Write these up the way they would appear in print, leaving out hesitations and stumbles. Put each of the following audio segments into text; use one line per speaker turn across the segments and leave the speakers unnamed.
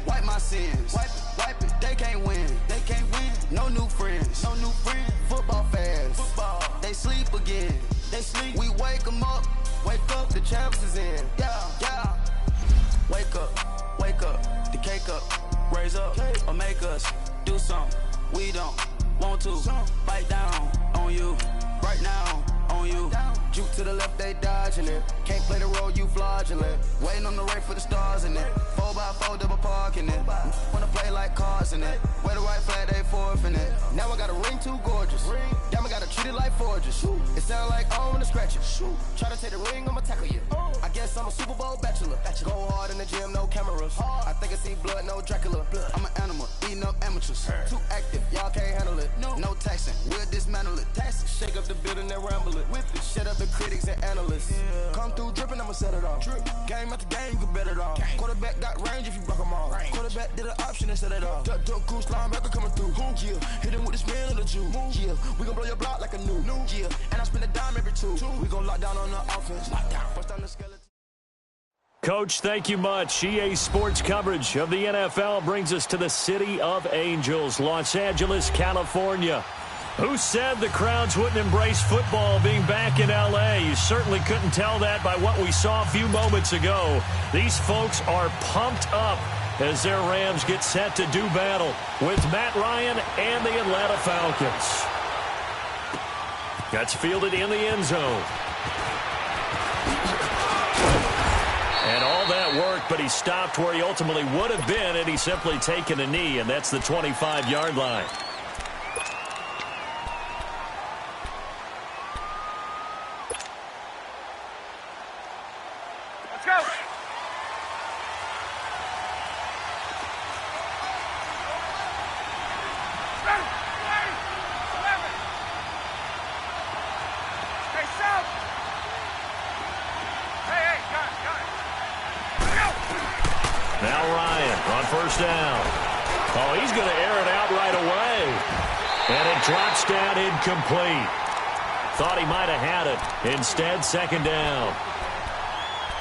wipe my sins. Wipe it, they can't win. No new friends. Football fans. They sleep again. We wake them up. The champs is in. Yeah. Wake up. The cake up. Raise up or make us do something we don't want to. Bite down on you. Right now on you. Juke to the left, they dodging it. Can't play the role, you fraudulent. Waiting on the right for the stars in it. 4x4 double parking it. Wanna play like cars in it. Wear the right flag, they forfeiting it. Now I got a ring too gorgeous. Damn, I gotta treat it like forges. It sound like I wanna scratch it. Try to take the ring, I'ma tackle you. I guess I'm a Super Bowl bachelor. Go hard in the gym, no cameras. I think I see blood, no Dracula. I'm an animal, eating up amateurs. Too active, y'all can't handle it. No taxing, we'll dismantle it. Shake up the building and ramble it. Shut up the critics and analysts. Come through dripping, I'ma set it off. Game after game, you can bet it off. Quarterback got range if you block them all. Quarterback did an option and set it off. Duck, goose, linebacker coming through. Yeah, hit him with the spin of the Jew. Yeah, we gon' blow your block like a new. Yeah, and I spend a dime every two. We gon' lock down on the offense. Bust down the skeleton.
Coach, thank you much. EA Sports coverage of the NFL brings us to the City of Angels, Los Angeles, California. Who said the crowds wouldn't embrace football being back in L.A.? You certainly couldn't tell that by what we saw a few moments ago. These folks are pumped up as their Rams get set to do battle with Matt Ryan and the Atlanta Falcons. That's fielded in the end zone. And all that worked, but he stopped where he ultimately would have been had he simply taken a knee, and that's the 25-yard line. Now Ryan on first down. Oh, he's going to air it out right away. And it drops down incomplete. Thought he might have had it. Instead, second down.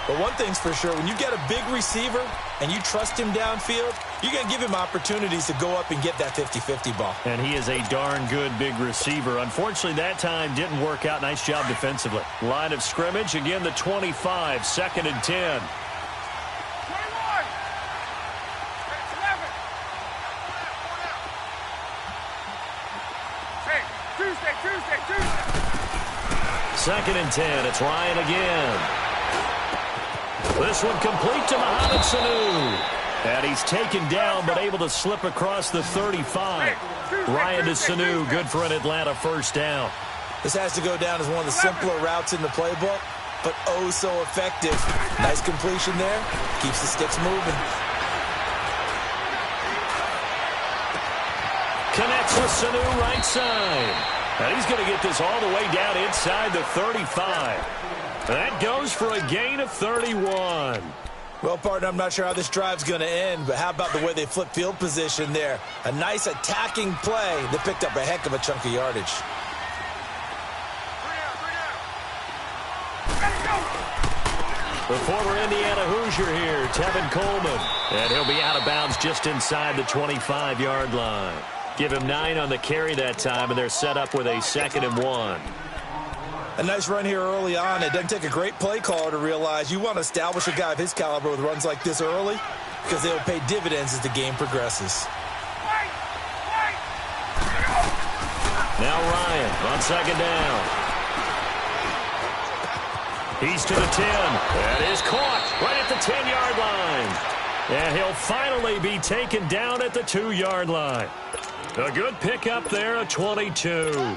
But one thing's for sure, when you get a big receiver and you trust him downfield, you're going to give him opportunities to go up and get that 50-50 ball.
And he is a darn good big receiver. Unfortunately, that time didn't work out. Nice job defensively. Line of scrimmage, again, the 25, second and 10. Second and 10. It's Ryan again. This one complete to Mohamed Sanu. And he's taken down but able to slip across the 35. Ryan to Sanu, good for an Atlanta first down.
This has to go down as one of the simpler routes in the playbook, but oh so effective. Nice completion there. Keeps the sticks moving.
Connects with Sanu right side. And he's going to get this all the way down inside the 35. That goes for a gain of 31.
Well, partner, I'm not sure how this drive's going to end, but how about the way they flip field position there? A nice attacking play that picked up a heck of a chunk of yardage.
The former Indiana Hoosier here, Tevin Coleman. And he'll be out of bounds just inside the 25-yard line. Give him 9 on the carry that time, and they're set up with a 2nd and 1.
A nice run here early on. It doesn't take a great play caller to realize you want to establish a guy of his caliber with runs like this early because they'll pay dividends as the game progresses.
Now Ryan on second down. He's to the 10. That is caught right at the 10-yard line. And he'll finally be taken down at the 2-yard line. A good pickup there, a 22.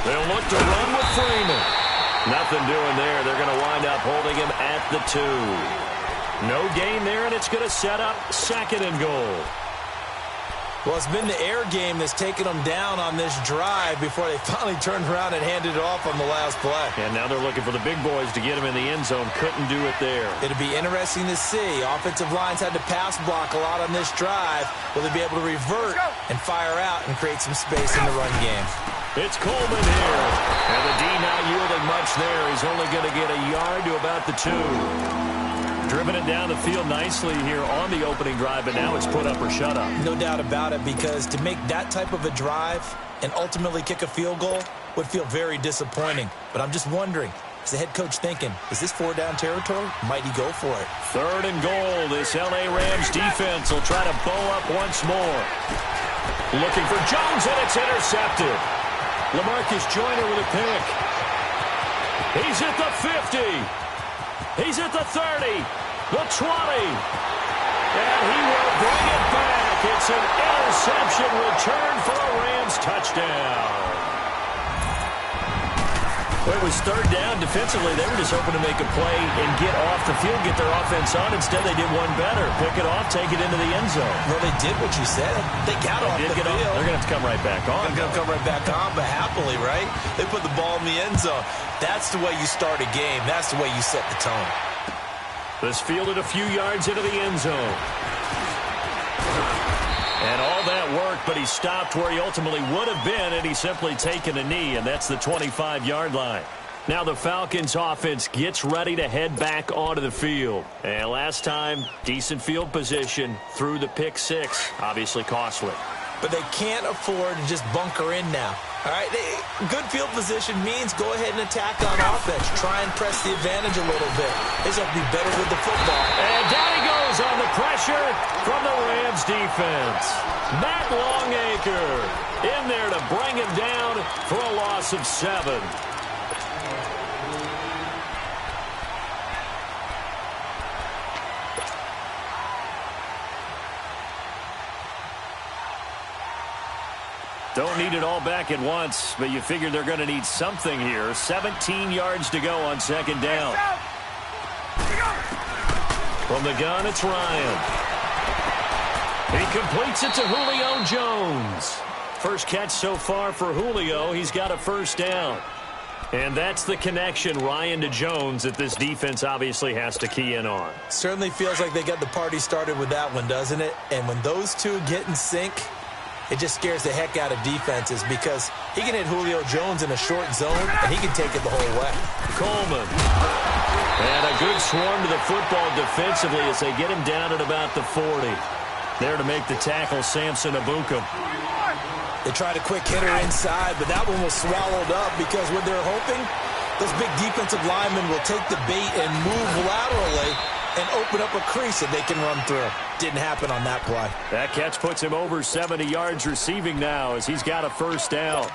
They'll look to run with Freeman. Nothing doing there. They're going to wind up holding him at the 2. No gain there, and it's going to set up 2nd and goal.
Well, it's been the air game that's taken them down on this drive before they finally turned around and handed it off on the last play.
And now they're looking for the big boys to get him in the end zone. Couldn't do it there.
It'll be interesting to see. Offensive lines had to pass block a lot on this drive. Will they be able to revert and fire out and create some space in the run game?
It's Coleman here. And the D not yielding much there. He's only going to get a yard to about the 2. Driven it down the field nicely here on the opening drive, but now it's put up or shut up.
No doubt about it, because to make that type of a drive and ultimately kick a field goal would feel very disappointing. But I'm just wondering, is the head coach thinking, is this 4-down territory? Might he go for it?
3rd and goal. This L.A. Rams defense will try to bow up once more. Looking for Jones, and it's intercepted. LaMarcus Joyner with a pick. He's at the 50. He's at the 30, the 20, and he will bring it back. It's an interception return for a Rams touchdown. Well, it was 3rd down. Defensively, they were just hoping to make a play and get off the field, get their offense on. Instead, they did one better. Pick it off, take it into the end zone.
Well, they did what you said. They got off the field.
They're going to have to come right back on.
They're going to come right back on, but happily, right? They put the ball in the end zone. That's the way you start a game. That's the way you set the tone.
This fielded a few yards into the end zone. And all that work, but he stopped where he ultimately would have been, and he's simply taken a knee, and that's the 25-yard line. Now the Falcons offense gets ready to head back onto the field. And last time, decent field position through the pick 6, obviously costly.
But they can't afford to just bunker in now. All right, good field position means go ahead and attack on offense. Try and press the advantage a little bit. They just have to be better with the football.
And down he goes on the pressure from the Rams defense. Matt Longacre in there to bring him down for a loss of 7. Don't need it all back at once, but you figure they're going to need something here. 17 yards to go on 2nd down. From the gun, it's Ryan. He completes it to Julio Jones. First catch so far for Julio. He's got a 1st down. And that's the connection, Ryan to Jones, that this defense obviously has to key in on.
Certainly feels like they got the party started with that one, doesn't it? And when those two get in sync, it just scares the heck out of defenses, because he can hit Julio Jones in a short zone, and he can take it the whole way.
Coleman. And a good swarm to the football defensively as they get him down at about the 40. There to make the tackle, Samson Ebukam.
They tried a quick hitter inside, but that one was swallowed up, because what they're hoping, those big defensive linemen will take the bait and move laterally and open up a crease that they can run through. Didn't happen on that play.
That catch puts him over 70 yards receiving now as he's got a 1st down.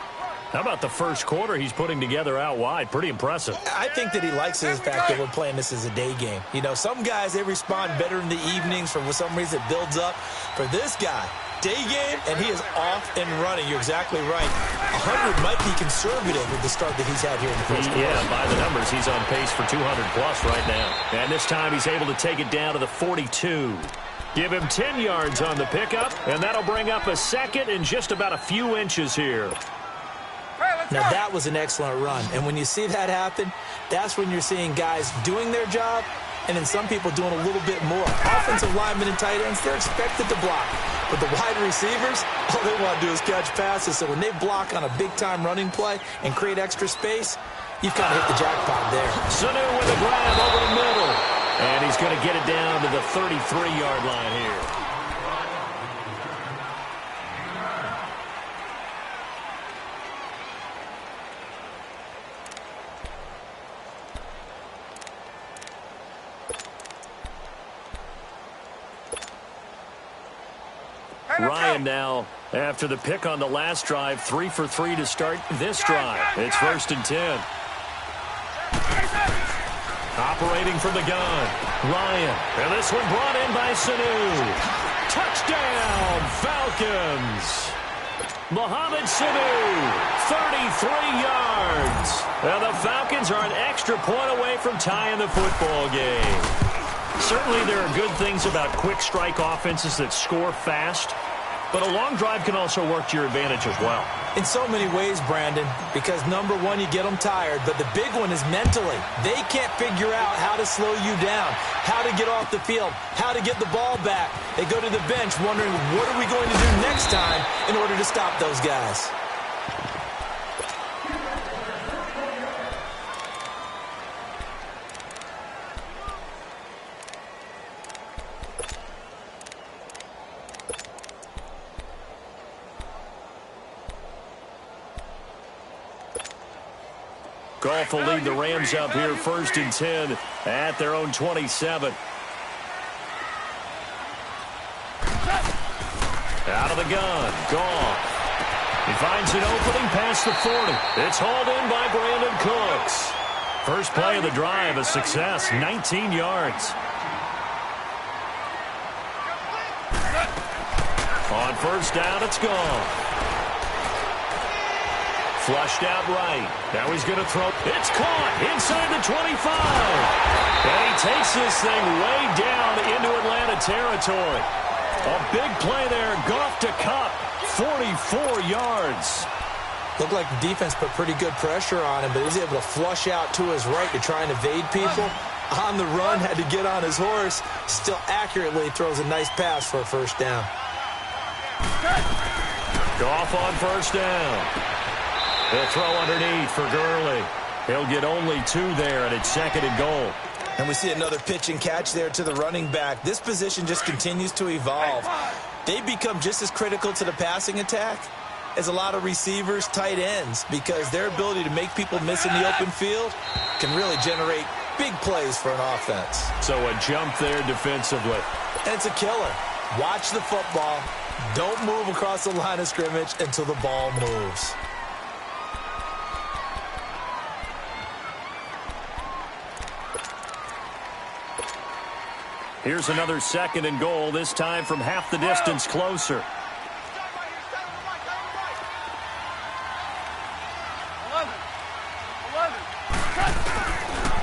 How about the first quarter he's putting together out wide? Pretty impressive.
I think that he likes the fact that we're playing this as a day game. You know, some guys, they respond better in the evenings. For some reason, it builds up. For this guy, day game, and he is off and running. You're exactly right. 100 might be conservative with the start that he's had here in the first quarter.
Yeah, by the numbers, he's on pace for 200-plus right now. And this time he's able to take it down to the 42. Give him 10 yards on the pickup, and that'll bring up a 2nd and just about a few inches here.
Now, that was an excellent run. And when you see that happen, that's when you're seeing guys doing their job and then some people doing a little bit more. Offensive linemen and tight ends, they're expected to block. But the wide receivers, all they want to do is catch passes. So when they block on a big-time running play and create extra space, you've kind of hit the jackpot there.
Sanu with a grab over the middle. And he's going to get it down to the 33-yard line here. Ryan now, after the pick on the last drive, 3 for 3 to start this drive. It's 1st and 10. Operating from the gun, Ryan. And this one brought in by Sanu. Touchdown, Falcons. Mohamed Sanu, 33 yards. And the Falcons are an extra point away from tying the football game. Certainly there are good things about quick strike offenses that score fast. But a long drive can also work to your advantage as well.
In so many ways, Brandon, because number one, you get them tired, but the big one is mentally. They can't figure out how to slow you down, how to get off the field, how to get the ball back. They go to the bench wondering, what are we going to do next time in order to stop those guys?
Goff will lead the Rams up here 1st and 10 at their own 27. Out of the gun, Goff. He finds an opening past the 40. It's hauled in by Brandon Cooks. First play of the drive, a success, 19 yards. On 1st down, it's Goff. Flushed out right. Now he's going to throw. It's caught inside the 25. And he takes this thing way down into Atlanta territory. A big play there. Goff to Kupp. 44 yards.
Looked like the defense put pretty good pressure on him, but he's able to flush out to his right to try and evade people. On the run, had to get on his horse. Still accurately throws a nice pass for a 1st down.
Goff on 1st down. They'll throw underneath for Gurley. He'll get only 2 there, and it's 2nd and goal.
And we see another pitch and catch there to the running back. This position just continues to evolve. They become just as critical to the passing attack as a lot of receivers, tight ends, because their ability to make people miss in the open field can really generate big plays for an offense.
So a jump there defensively.
And it's a killer. Watch the football. Don't move across the line of scrimmage until the ball moves.
Here's another 2nd and goal, this time from half the distance closer.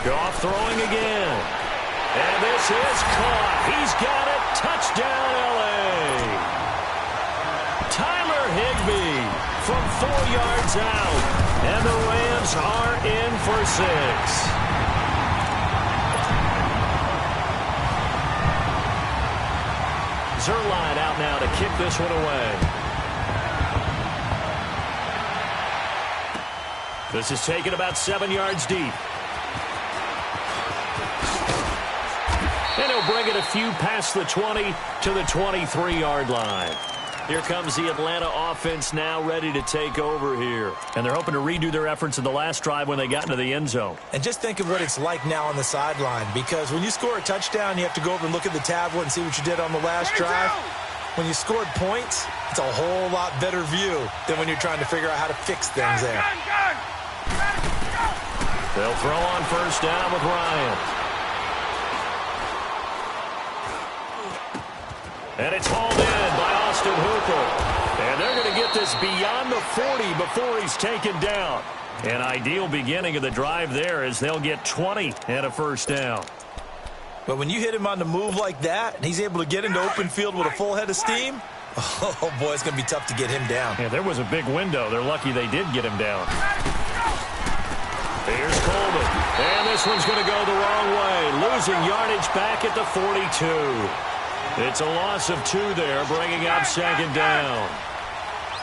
Goff throwing again. And this is caught. He's got it. Touchdown, L.A. Tyler Higbee from 4 yards out. And the Rams are in for 6. Zerline out now to kick this one away. This is taken about 7 yards deep. And he'll bring it a few past the 20 to the 23-yard line. Here comes the Atlanta offense now ready to take over here. And they're hoping to redo their efforts in the last drive when they got into the end zone.
And just think of what it's like now on the sideline, because when you score a touchdown, you have to go over and look at the tablet and see what you did on the last drive. When you scored points, it's a whole lot better view than when you're trying to figure out how to fix things there.
They'll throw on 1st down with Ryan. And it's hauled in by Austin Hooper. And they're going to get this beyond the 40 before he's taken down. An ideal beginning of the drive there as they'll get 20 and a 1st down.
But when you hit him on the move like that, and he's able to get into open field with a full head of steam, oh, boy, it's going to be tough to get him down.
Yeah, there was a big window. They're lucky they did get him down. Here's Coleman. And this one's going to go the wrong way. Losing yardage back at the 42. It's a loss of 2 there, bringing up 2nd down.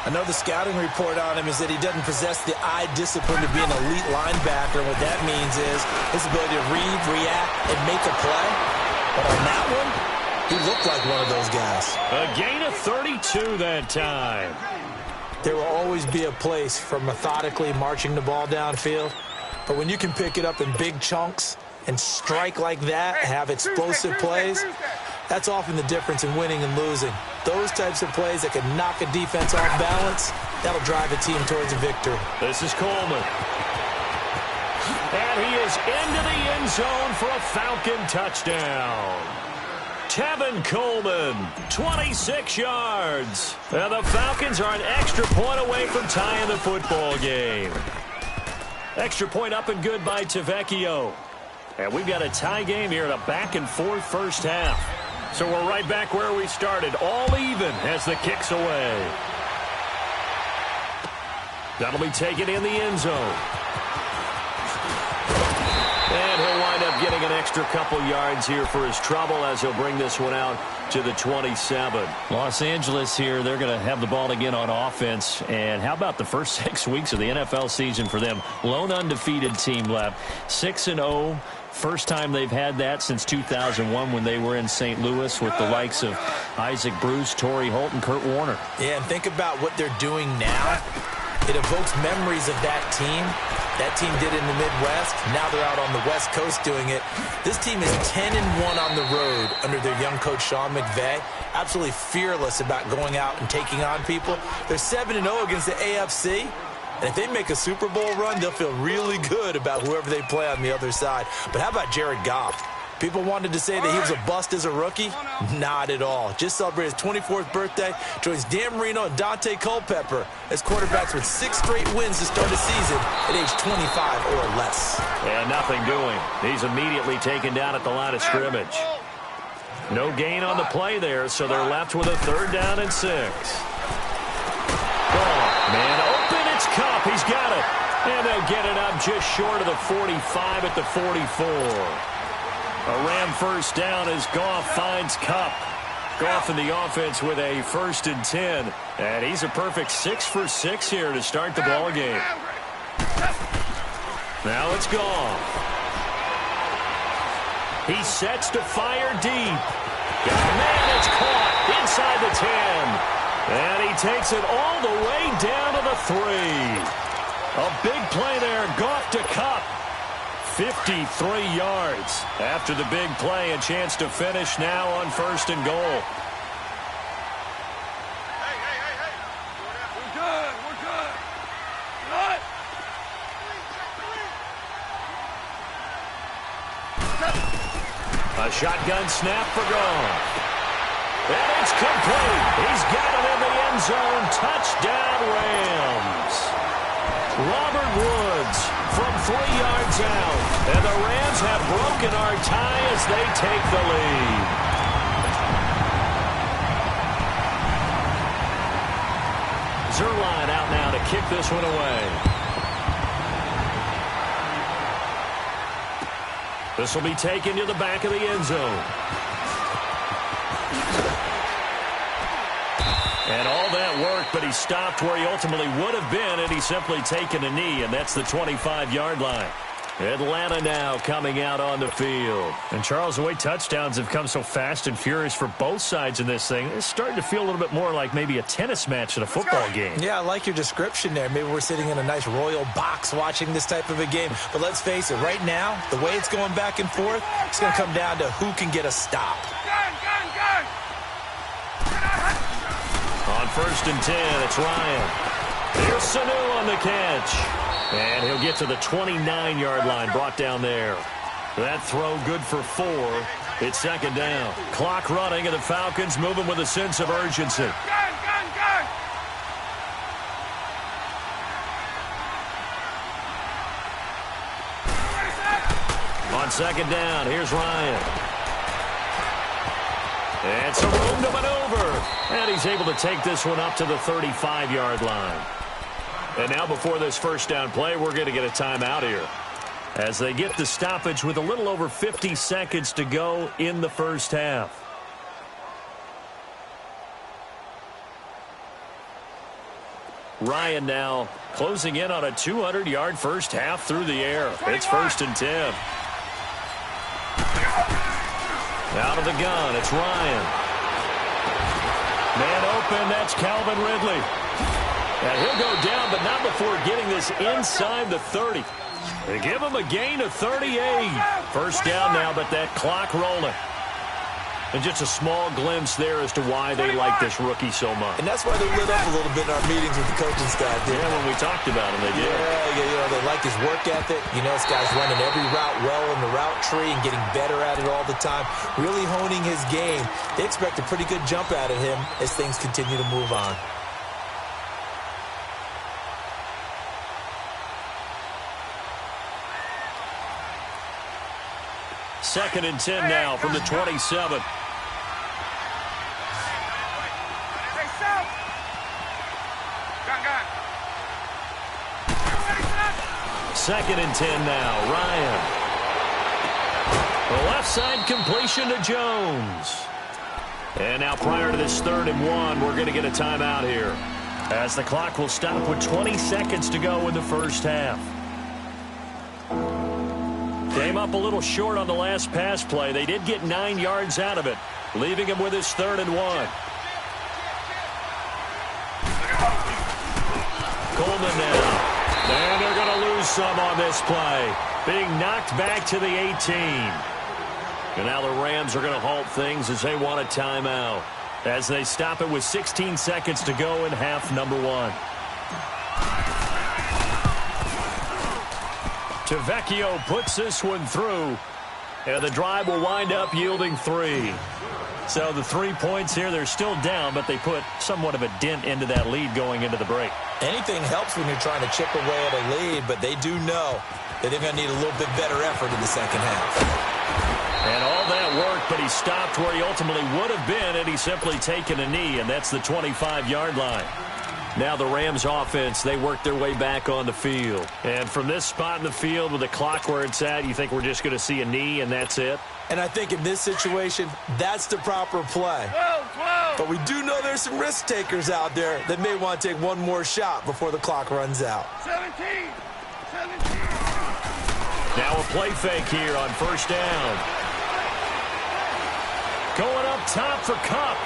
I know the scouting report on him is that he doesn't possess the eye discipline to be an elite linebacker. What that means is his ability to read, react, and make a play. But on that one, he looked like one of those guys.
A gain of 32 that time.
There will always be a place for methodically marching the ball downfield. But when you can pick it up in big chunks and strike like that, have explosive plays, that's often the difference in winning and losing. Those types of plays that can knock a defense off balance, that'll drive a team towards a victory.
This is Coleman. And he is into the end zone for a Falcon touchdown. Tevin Coleman, 26 yards. And the Falcons are an extra point away from tying the football game. Extra point up and good by Tavecchio. And we've got a tie game here in a back-and-forth 1st half. So we're right back where we started, all even as the kick's away. That'll be taken in the end zone. And he'll wind up getting an extra couple yards here for his trouble as he'll bring this one out to the 27. Los Angeles here, they're going to have the ball again on offense. And how about the first 6 weeks of the NFL season for them? Lone undefeated team left, 6-0. First time they've had that since 2001 when they were in St. Louis with the likes of Isaac Bruce, Torrey Holt, and Kurt Warner.
Yeah, and think about what they're doing now. It evokes memories of that team. That team did it in the Midwest. Now they're out on the West Coast doing it. This team is 10-1 on the road under their young coach Sean McVay. Absolutely fearless about going out and taking on people. They're 7-0 against the AFC. And if they make a Super Bowl run, they'll feel really good about whoever they play on the other side. But how about Jared Goff? People wanted to say that he was a bust as a rookie. Not at all. Just celebrated his 24th birthday. Joins Dan Marino and Dante Culpepper as quarterbacks with 6 straight wins to start the season at age 25 or less.
And nothing doing. He's immediately taken down at the line of scrimmage. No gain on the play there, so they're left with a 3rd down and 6. Man open, it's Kupp. He's got it. And they'll get it up just short of the 45 at the 44. A Ram first down as Goff finds Kupp. Goff in the offense with a 1st and 10. And he's a perfect 6 for 6 here to start the ball game. Now it's Goff. He sets to fire deep. Man, it's caught inside the 10. And he takes it all the way down to the 3. A big play there, Goff to Kupp. 53 yards after the big play. A chance to finish now on 1st and goal.
Hey. We're good. Good.
A shotgun snap for Goff. And it's complete. He's got it in the end zone. Touchdown, Rams. Robert Woods from 3 yards out. And the Rams have broken our tie as they take the lead. Zerline out now to kick this one away. This will be taken to the back of the end zone. And all that worked, but he stopped where he ultimately would have been, and he's simply taken a knee, and that's the 25-yard line. Atlanta now coming out on the field. And, Charles, the way touchdowns have come so fast and furious for both sides in this thing, it's starting to feel a little bit more like maybe a tennis match at a football game.
Yeah, I like your description there. Maybe we're sitting in a nice royal box watching this type of a game. But let's face it, right now, the way it's going back and forth, it's going to come down to who can get a stop.
On 1st and 10, it's Ryan. Here's Sanu on the catch. And he'll get to the 29-yard line, brought down there. That throw good for 4. It's 2nd down. Clock running, and the Falcons moving with a sense of urgency. On 2nd down, here's Ryan. And some room to maneuver. And he's able to take this one up to the 35-yard line. And now before this 1st down play, we're going to get a timeout here as they get the stoppage with a little over 50 seconds to go in the 1st half. Ryan now closing in on a 200-yard 1st half through the air. It's 1st and 10. Out of the gun, it's Ryan. Man open, that's Calvin Ridley. And he'll go down, but not before getting this inside the 30. They give him a gain of 38. 1st down now, but that clock rolling. And just a small glimpse there as to why they like this rookie so much.
And that's why they lit up a little bit in our meetings with the coaching staff.
Yeah, when we talked about him, they did.
Yeah, they like his work ethic. You know, this guy's running every route well in the route tree and getting better at it all the time. Really honing his game. They expect a pretty good jump out of him as things continue to move on.
Second and 10 now from the 27. 2nd and 10 now. Ryan. The left side completion to Jones. And now prior to this 3rd and 1, we're going to get a timeout here, as the clock will stop with 20 seconds to go in the first half. Came up a little short on the last pass play. They did get 9 yards out of it, leaving him with his 3rd and 1. Coleman now. And they're going to lose some on this play, being knocked back to the 18. And now the Rams are going to halt things as they want a timeout, as they stop it with 16 seconds to go in half number 1. Tavecchio puts this one through, and the drive will wind up yielding 3. So the 3 points here, they're still down, but they put somewhat of a dent into that lead going into the break.
Anything helps when you're trying to chip away at a lead, but they do know that they're going to need a little bit better effort in the second half.
And all that worked, but he stopped where he ultimately would have been had he simply taken a knee, and that's the 25-yard line. Now the Rams offense, they work their way back on the field. And from this spot in the field with the clock where it's at, you think we're just going to see a knee and that's it?
And I think in this situation, that's the proper play. But we do know there's some risk takers out there that may want to take one more shot before the clock runs out.
17.
Now a play fake here on 1st down. Going up top for Kupp.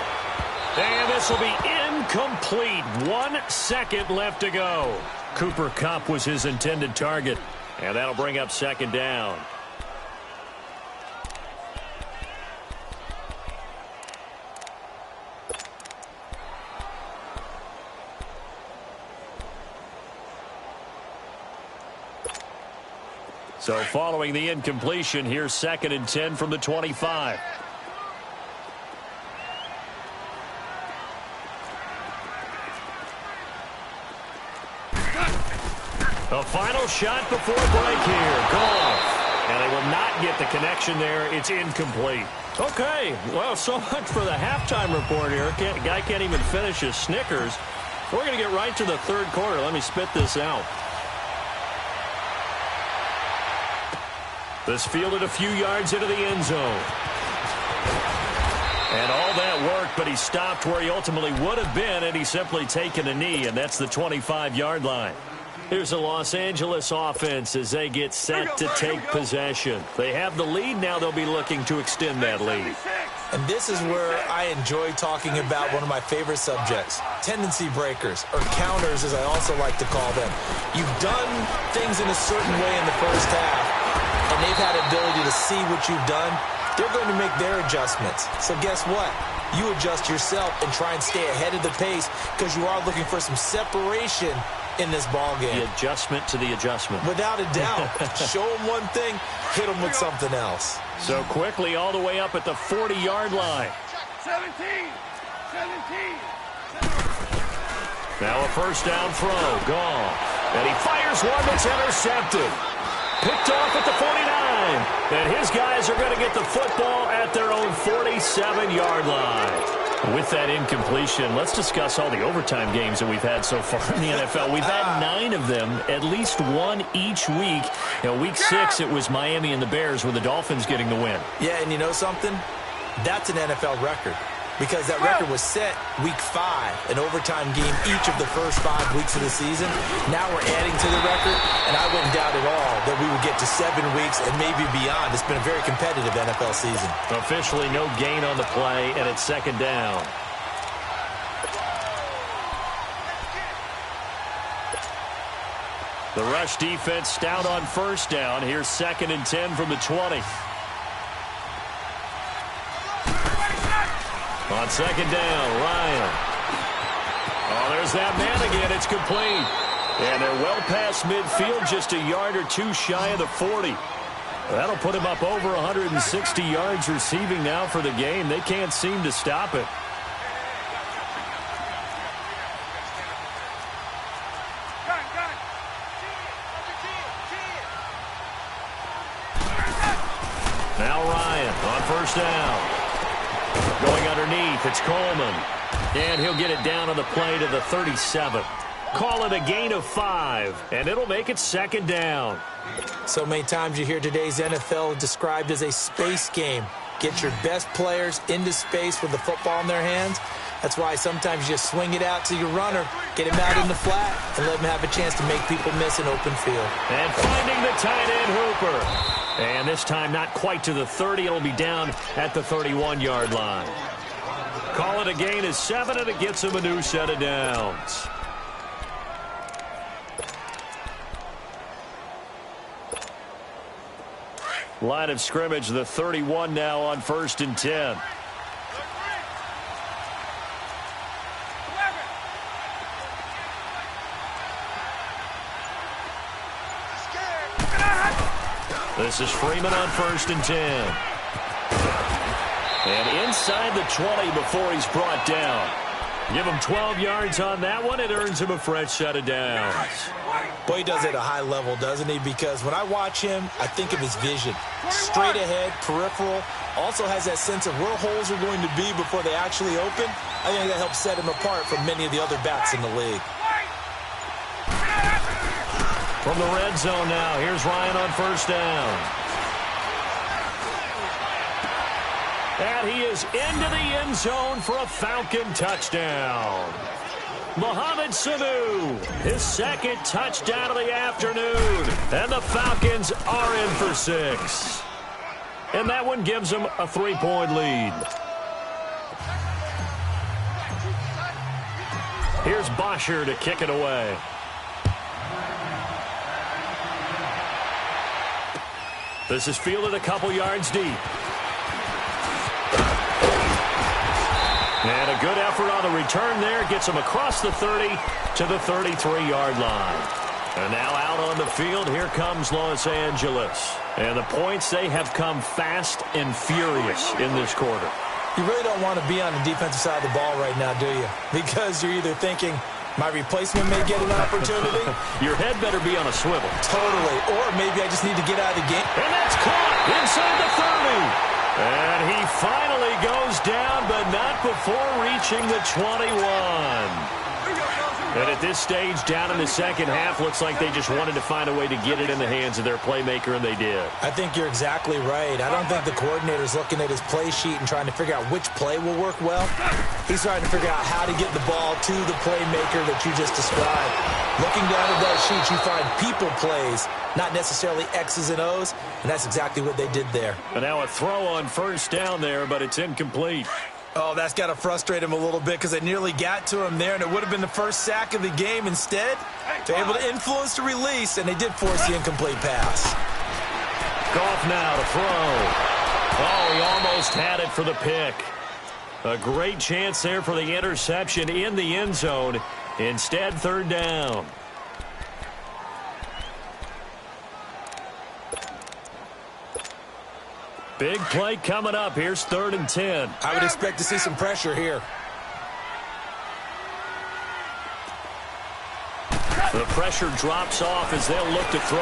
And this will be incomplete. 1 second left to go. Cooper Kupp was his intended target. And that'll bring up 2nd down. So following the incompletion, here's 2nd and 10 from the 25. The final shot before break here. Goal. And they will not get the connection there. It's incomplete. Okay, well, so much for the halftime report here. Guy can't even finish his Snickers. We're going to get right to the 3rd quarter. Let me spit this out. This fielded a few yards into the end zone. And all that worked, but he stopped where he ultimately would have been had he simply taken a knee, and that's the 25-yard line. Here's the Los Angeles offense as they get set to take possession. They have the lead now. They'll be looking to extend that lead.
And this is where I enjoy talking about one of my favorite subjects, tendency breakers, or counters as I also like to call them. You've done things in a certain way in the first half, and they've had the ability to see what you've done. They're going to make their adjustments. So guess what? You adjust yourself and try and stay ahead of the pace because you are looking for some separation in this ball game.
The adjustment to the adjustment.
Without a doubt. Show them one thing, hit them with something else.
So quickly all the way up at the 40-yard line.
17.
Now a 1st down throw. Gone. And he fires one that's intercepted. Picked off at the 49. And his guys are going to get the football at their own 47-yard line. With that incompletion, let's discuss all the overtime games that we've had so far in the NFL. We've had 9 of them, at least one each week. Week 6, it was Miami and the Bears with the Dolphins getting the win.
Yeah, and you know something? That's an NFL record. Because that record was set week 5, an overtime game each of the first 5 weeks of the season. Now we're adding to the record, and I wouldn't doubt at all that we would get to 7 weeks and maybe beyond. It's been a very competitive NFL season.
Officially no gain on the play, and it's 2nd down. The rush defense stout on 1st down. Here's 2nd and 10 from the 20. On 2nd down, Ryan. Oh, there's that man again. It's complete. And they're well past midfield, just a yard or 2 shy of the 40. That'll put him up over 160 yards receiving now for the game. They can't seem to stop it. Now Ryan on 1st down. Going underneath, it's Coleman. And he'll get it down on the play to the 37. Call it a gain of 5, and it'll make it 2nd down.
So many times you hear today's NFL described as a space game. Get your best players into space with the football in their hands. That's why sometimes you just swing it out to your runner, get him out in the flat, and let him have a chance to make people miss an open field.
And finding the tight end Hooper. And this time not quite to the 30. It'll be down at the 31-yard line. Call it a gain of 7, and it gets him a new set of downs. Line of scrimmage, the 31 now on 1st and 10. This is Freeman on 1st and 10. And inside the 20 before he's brought down. Give him 12 yards on that one. It earns him a fresh set of downs.
Boy, he does it at a high level, doesn't he? Because when I watch him, I think of his vision. Straight ahead, peripheral. Also has that sense of where holes are going to be before they actually open. I think that helps set him apart from many of the other backs in the league.
From the red zone now, here's Ryan on 1st down. And he is into the end zone for a Falcon touchdown. Mohamed Sanu, his 2nd touchdown of the afternoon. And the Falcons are in for 6. And that one gives them a 3-point lead. Here's Bosher to kick it away. This is fielded a couple yards deep. And a good effort on the return there. Gets him across the 30 to the 33-yard line. And now out on the field, here comes Los Angeles. And the points, they have come fast and furious in this quarter.
You really don't want to be on the defensive side of the ball right now, do you? Because you're either thinking, my replacement may get an opportunity.
Your head better be on a swivel.
Totally. Or maybe I just need to get out of the game.
And that's caught inside the 30. And he finally goes down, but not before reaching the 21. And at this stage, down in the second half, looks like they just wanted to find a way to get it in the hands of their playmaker, and they did.
I think you're exactly right. I don't think the coordinator's looking at his play sheet and trying to figure out which play will work well. He's trying to figure out how to get the ball to the playmaker that you just described. Looking down at that sheet, you find people plays, not necessarily X's and O's, and that's exactly what they did there.
And now a throw on 1st down there, but it's incomplete.
Oh, that's got to frustrate him a little bit because they nearly got to him there, and it would have been the first sack of the game. Instead, they're able to influence the release, and they did force the incomplete pass.
Goff now to throw. Oh, he almost had it for the pick. A great chance there for the interception in the end zone. Instead, 3rd down. Big play coming up. Here's 3rd and 10.
I would expect to see some pressure here.
The pressure drops off as they'll look to throw.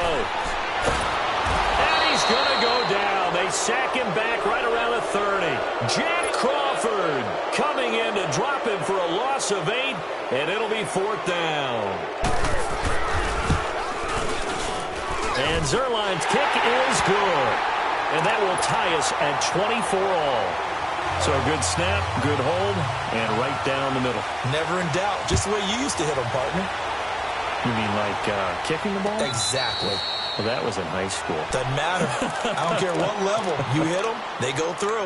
And he's going to go down. They sack him back right around the 30. Jack Crawford coming in to drop him for a loss of 8, and it'll be 4th down. And Zerline's kick is good. And that will tie us at 24 all. So a good snap, good hold, and right down the middle.
Never in doubt. Just the way you used to hit them, partner.
You mean like kicking the ball?
Exactly.
Well, that was in high school.
Doesn't matter. I don't care what level. You hit them, they go through.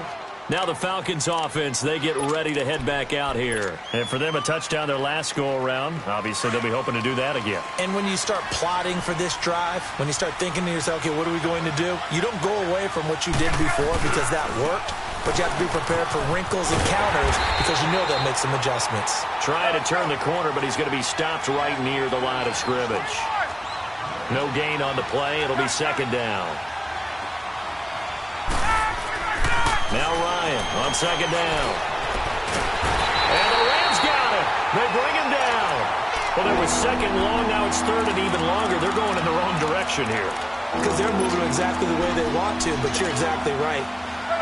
Now the Falcons offense, they get ready to head back out here. And for them, a touchdown their last go-around. Obviously, they'll be hoping to do that again.
And when you start plotting for this drive, when you start thinking to yourself, okay, what are we going to do? You don't go away from what you did before because that worked. But you have to be prepared for wrinkles and counters because you know they'll make some adjustments.
Trying to turn the corner, but he's going to be stopped right near the line of scrimmage. No gain on the play. It'll be 2nd down. Now Ryan on 2nd down. And the Rams got him. They bring him down. Well, there was 2nd long. Now it's 3rd and even longer. They're going in the wrong direction here.
Because they're moving exactly the way they want to, but you're exactly right.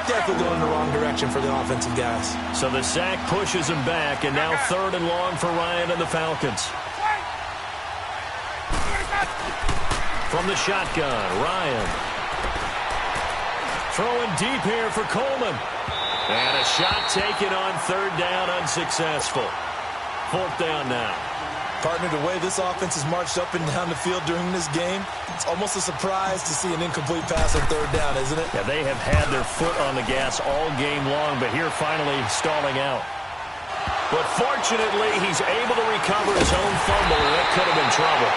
Definitely going in the wrong direction for the offensive guys.
So the sack pushes him back, and now 3rd and long for Ryan and the Falcons. From the shotgun, Ryan. Throwing deep here for Coleman. And a shot taken on third down, unsuccessful. Fourth down now.
Partner, the way this offense has marched up and down the field during this game, it's almost a surprise to see an incomplete pass on third down, isn't it?
Yeah, they have had their foot on the gas all game long, but here finally stalling out. But fortunately, he's able to recover his own fumble, and that could have been trouble.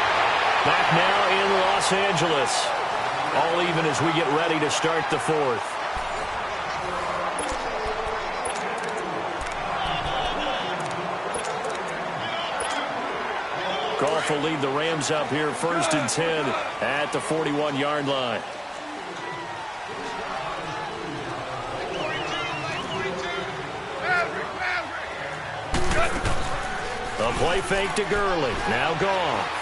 Back now in Los Angeles. All even as we get ready to start the fourth. Goff will lead the Rams up here 1st and 10 at the 41-yard line. A play fake to Gurley. Now Goff.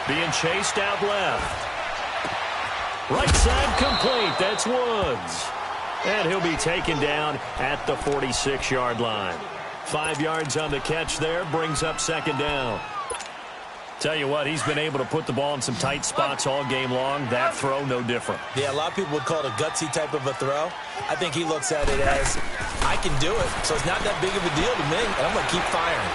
Being chased out left. Right side complete. That's Woods. And he'll be taken down at the 46-yard line. 5 yards on the catch there. Brings up 2nd down. Tell you what, he's been able to put the ball in some tight spots all game long. That throw, no different.
Yeah, a lot of people would call it a gutsy type of a throw. I think he looks at it as, I can do it, so it's not that big of a deal to me, and I'm going to keep firing.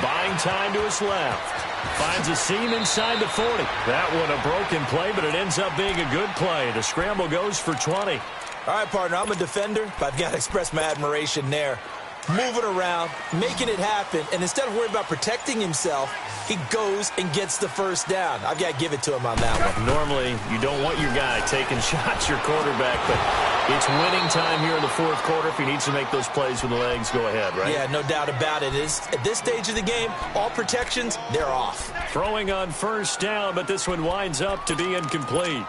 Buying time to his left. Finds a seam inside the 40. That one a broken play, but it ends up being a good play. The scramble goes for 20.
All right, partner, I'm a defender, but I've got to express my admiration there. Moving around, making it happen, and instead of worrying about protecting himself, he goes and gets the first down. I've got to give it to him on that one.
Normally, you don't want your guy taking shots, your quarterback, but it's winning time here in the fourth quarter. If he needs to make those plays with the legs, go ahead, right?
Yeah, no doubt about it. At this stage of the game, all protections, they're off.
Throwing on 1st down, but this one winds up to be incomplete.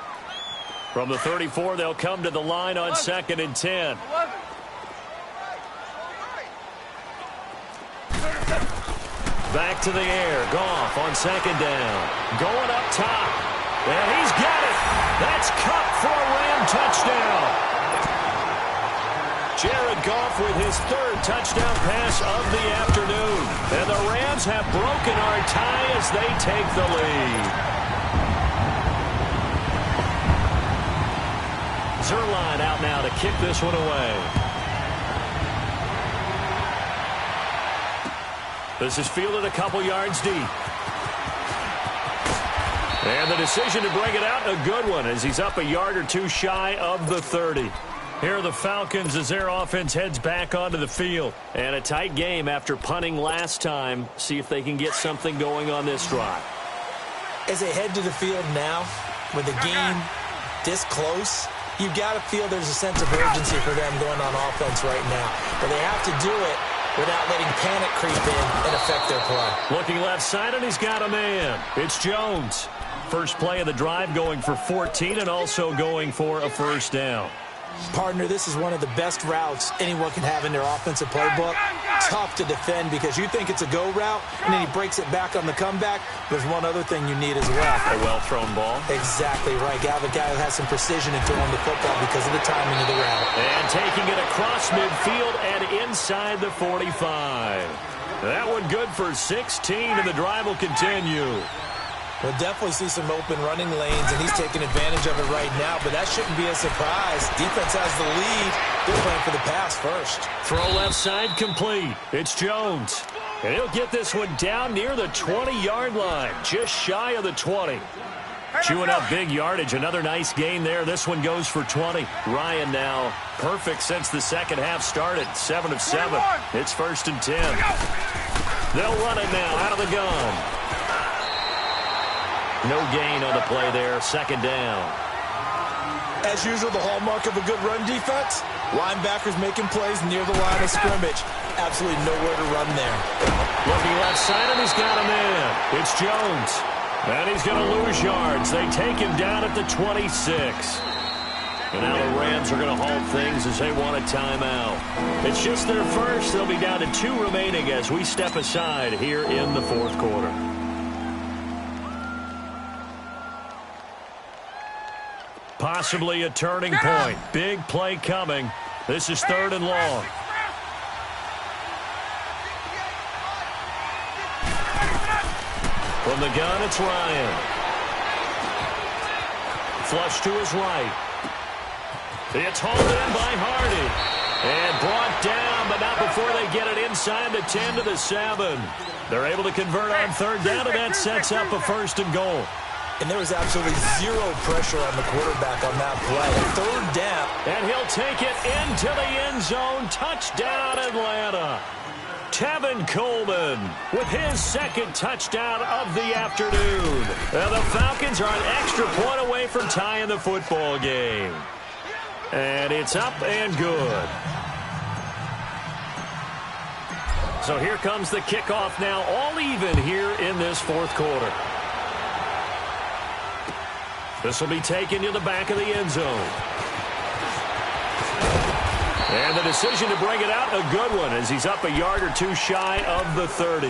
From the 34, they'll come to the line on 2nd and 10. Back to the air. Goff on 2nd down. Going up top. And he's got it. That's Kupp for a Ram touchdown. Jared Goff with his 3rd touchdown pass of the afternoon. And the Rams have broken our tie as they take the lead. Zerline out now to kick this one away. This is fielded a couple yards deep. And the decision to bring it out, a good one, as he's up a yard or two shy of the 30. Here are the Falcons as their offense heads back onto the field. And a tight game after punting last time. See if they can get something going on this drive.
As they head to the field now, with the game this close, you've got to feel there's a sense of urgency for them going on offense right now. But they have to do it without letting panic creep in and affect their play.
Looking left side, and he's got a man. It's Jones. First play of the drive, going for 14 and also going for a 1st down.
Partner, this is one of the best routes anyone can have in their offensive playbook. Tough to defend because you think it's a go route, and then he breaks it back on the comeback. There's one other thing you need as well.
A well-thrown ball.
Exactly right. You have a guy who has some precision in throwing the football because of the timing of the route.
And taking it across midfield and inside the 45. That one good for 16, and the drive will continue.
We'll definitely see some open running lanes, and he's taking advantage of it right now, but that shouldn't be a surprise. Defense has the lead. They're playing for the pass first.
Throw left side complete. It's Jones. And he'll get this one down near the 20-yard line, just shy of the 20. Chewing up big yardage. Another nice gain there. This one goes for 20. Ryan now perfect since the second half started. 7 of 7. It's 1st and 10. They'll run it now out of the gun. No gain on the play there. 2nd down.
As usual, the hallmark of a good run defense, linebackers making plays near the line of scrimmage. Absolutely nowhere to run there.
Looking left side, and he's got a man. It's Jones. And he's going to lose yards. They take him down at the 26. And now the Rams are going to halt things as they want a timeout. It's just their first. They'll be down to 2 remaining as we step aside here in the fourth quarter. Possibly a turning point. Big play coming. This is 3rd and long. From the gun, it's Ryan. Flush to his right. It's hauled in by Hardy. And brought down, but not before they get it inside the 10 to the 7. They're able to convert on third down, and that sets up a 1st and goal.
And there was absolutely zero pressure on the quarterback on that play. Third down.
And he'll take it into the end zone. Touchdown, Atlanta. Tevin Coleman with his 2nd touchdown of the afternoon. And the Falcons are an extra point away from tying the football game. And it's up and good. So here comes the kickoff now, all even here in this 4th quarter. This will be taken to the back of the end zone. And the decision to bring it out, a good one, as he's up a yard or two shy of the 30.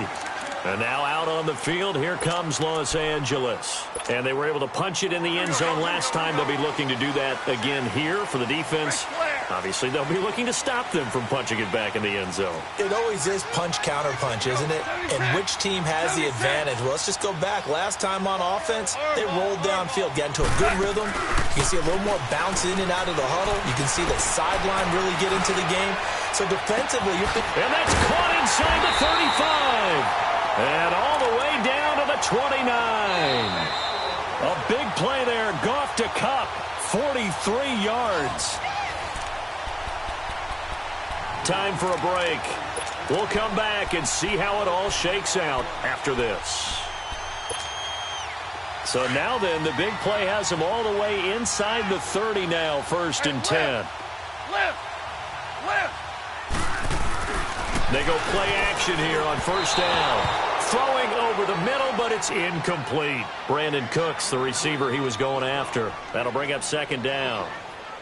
And now out on the field, here comes Los Angeles. And they were able to punch it in the end zone last time. They'll be looking to do that again here for the defense. Obviously, they'll be looking to stop them from punching it back in the end zone.
It always is punch-counter-punch, isn't it? And which team has the advantage? Well, let's just go back. Last time on offense, they rolled downfield, got into a good rhythm. You can see a little more bounce in and out of the huddle. You can see the sideline really get into the game. So defensively,
and that's caught inside the 35. And all the way down to the 29. A big play there. Goff to Kupp. 43 yards. Time for a break. We'll come back and see how it all shakes out after this. So now then, the big play has them all the way inside the 30 now. 1st and 10.
Lift!
They go play action here on 1st down. Throwing over the middle, but it's incomplete. Brandon Cooks, the receiver he was going after. That'll bring up 2nd down.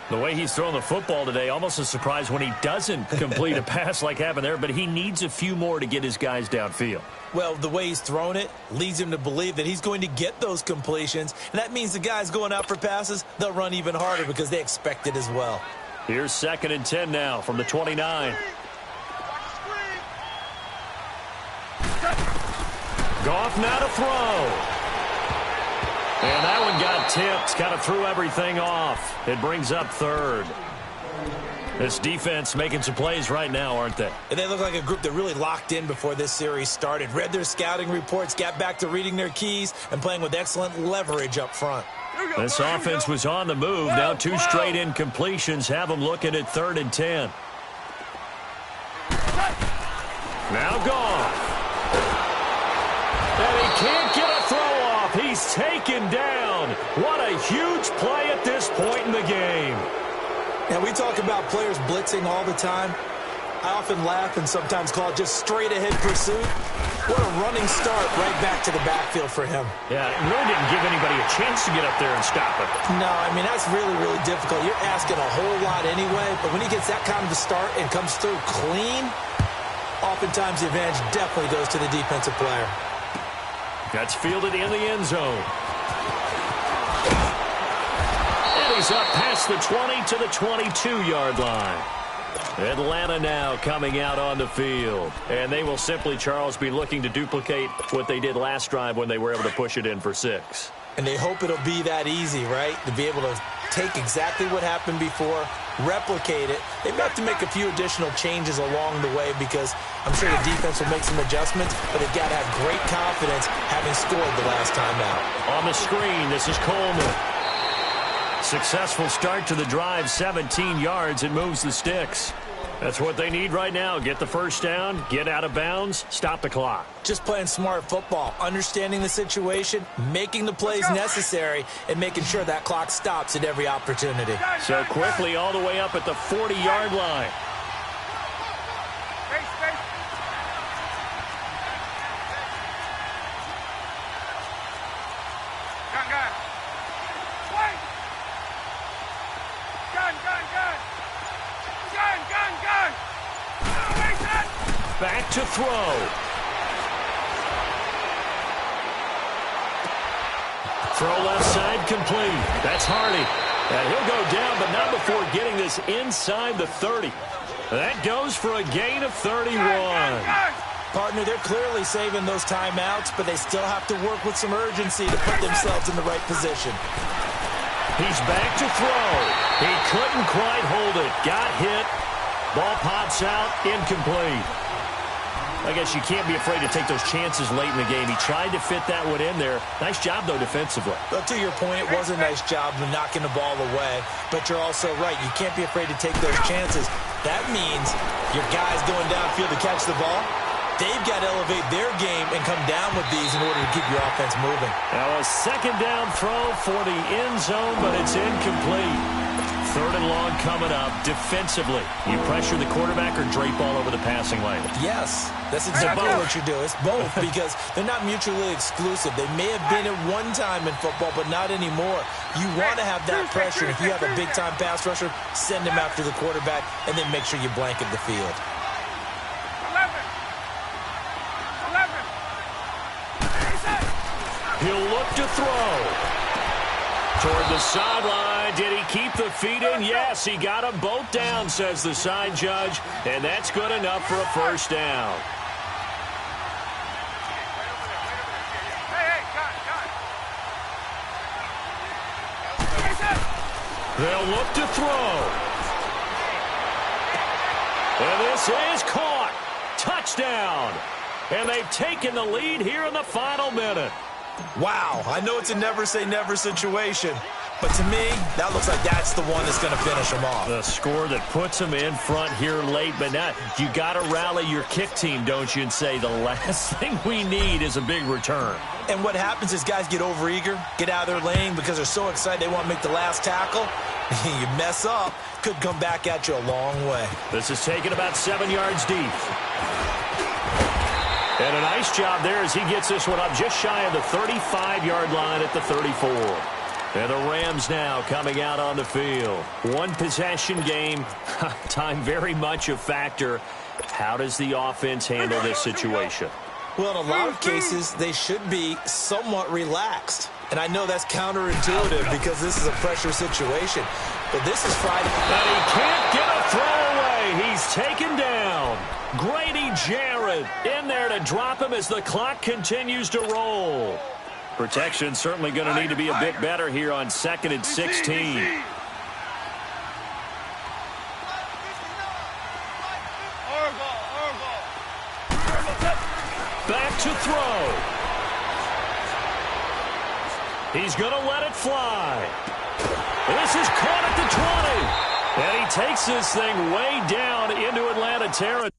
The way he's throwing the football today, almost a surprise when he doesn't complete a pass like happened there, but he needs a few more to get his guys downfield.
Well, the way he's thrown it leads him to believe that he's going to get those completions, and that means the guys going out for passes, they'll run even harder because they expect it as well.
Here's 2nd and 10 now from the 29. Goff now to throw. And that one got tipped. Kind of threw everything off. It brings up 3rd. This defense making some plays right now, aren't they?
And they look like a group that really locked in before this series started. Read their scouting reports, got back to reading their keys, and playing with excellent leverage up front.
This offense was on the move. Now 2 straight incompletions have them looking at 3rd and 10. Now Goff. And he can't get a throw off. He's taken down. What a huge play at this point in the game.
And we talk about players blitzing all the time. I often laugh and sometimes call it just straight-ahead pursuit. What a running start right back to the backfield for him.
Yeah, it really didn't give anybody a chance to get up there and stop it.
No, I mean, that's really, really difficult. You're asking a whole lot anyway, but when he gets that kind of a start and comes through clean, oftentimes the advantage definitely goes to the defensive player.
That's fielded in the end zone. And he's up past the 20 to the 22-yard line. Atlanta now coming out on the field. And they will simply, Charles, be looking to duplicate what they did last drive when they were able to push it in for 6.
And they hope it'll be that easy, right? To be able to take exactly what happened before, replicate it. They may have to make a few additional changes along the way because I'm sure the defense will make some adjustments, but they've got to have great confidence having scored the last time out.
On the screen, this is Coleman. Successful start to the drive, 17 yards. It moves the sticks. That's what they need right now. Get the 1st down, get out of bounds, stop the clock.
Just playing smart football, understanding the situation, making the plays necessary, and making sure that clock stops at every opportunity.
So quickly all the way up at the 40-yard line. Back to throw. Throw left side complete. That's Hardy. And he'll go down, but not before getting this inside the 30. That goes for a gain of 31.
Partner, they're clearly saving those timeouts, but they still have to work with some urgency to put themselves in the right position.
He's back to throw. He couldn't quite hold it. Got hit. Ball pops out. Incomplete. I guess you can't be afraid to take those chances late in the game. He tried to fit that one in there. Nice job, though, defensively.
But to your point, it was a nice job of knocking the ball away. But you're also right. You can't be afraid to take those chances. That means your guys going downfield to catch the ball, they've got to elevate their game and come down with these in order to keep your offense moving.
Now a second down throw for the end zone, but it's incomplete. Third and long coming up. Defensively, you pressure the quarterback or drape all over the passing lane?
Yes, that's exactly what you do. It's both because they're not mutually exclusive. They may have been at one time in football, but not anymore. You want to have that pressure. If you have a big-time pass rusher, send him after the quarterback, and then make sure you blanket the field.
11.
He'll look to throw. Toward the sideline. Did he keep the feet in? Yes, he got them both down, says the side judge, and that's good enough for a first down. They'll look to throw. And this is caught. Touchdown. And they've taken the lead here in the final minute.
Wow, I know it's a never-say-never situation, but to me, that looks like that's the one that's going to finish them off.
The score that puts them in front here late, but now you got to rally your kick team, don't you, and say the last thing we need is a big return.
And what happens is guys get overeager, get out of their lane because they're so excited they want to make the last tackle. You mess up, could come back at you a long way. This is taken about 7 yards deep. And a nice job there as he gets this one up just shy of the 35-yard line at the 34. And the Rams now coming out on the field. One possession game. Time very much a factor. How does the offense handle this situation? Well, in a lot of cases, they should be somewhat relaxed. And I know that's counterintuitive because this is a pressure situation. But this is Friday.
And he can't get a throwaway. He's taken down. Grady Jarrett in there to drop him as the clock continues to roll. Protection certainly going to need to be a bit better here on 2nd and 16. Back to throw. He's going to let it fly. This is caught at the 20. And he takes this thing way down into Atlanta territory.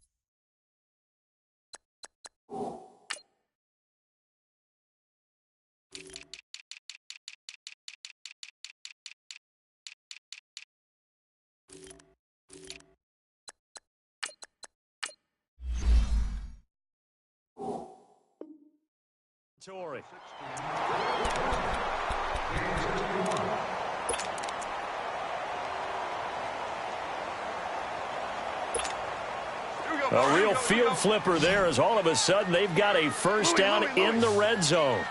A real field flipper there as all of a sudden they've got a first down in the red zone.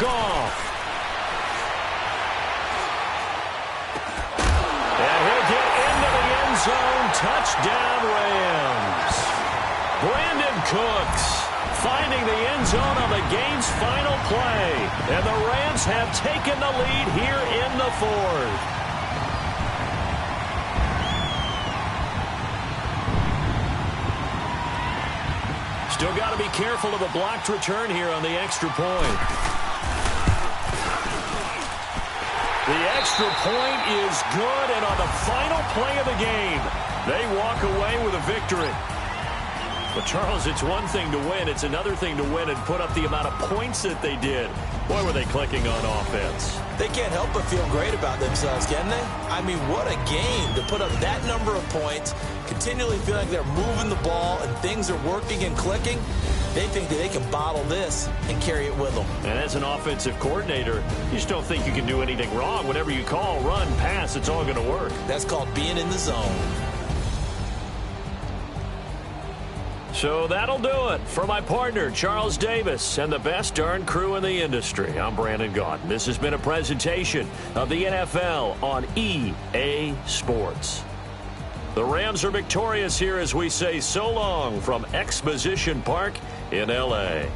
Goff. And he'll get into the end zone. Touchdown Rams. Brandon Cooks finding the end zone on the game's final play. And the Rams have taken the lead here in the fourth. Still got to be careful of a blocked return here on the extra point. The extra point is good, and on the final play of the game, they walk away with a victory. But, Charles, it's one thing to win. It's another thing to win and put up the amount of points that they did. Boy, were they clicking on offense.
They can't help but feel great about themselves, can they? I mean, what a game to put up that number of points, continually feel like they're moving the ball and things are working and clicking. They think that they can bottle this and carry it with them.
And as an offensive coordinator, you just don't think you can do anything wrong. Whatever you call, run, pass, it's all going to work.
That's called being in the zone.
So that'll do it for my partner, Charles Davis, and the best darn crew in the industry. I'm Brandon Gaudin. This has been a presentation of the NFL on EA Sports. The Rams are victorious here as we say so long from Exposition Park in L.A.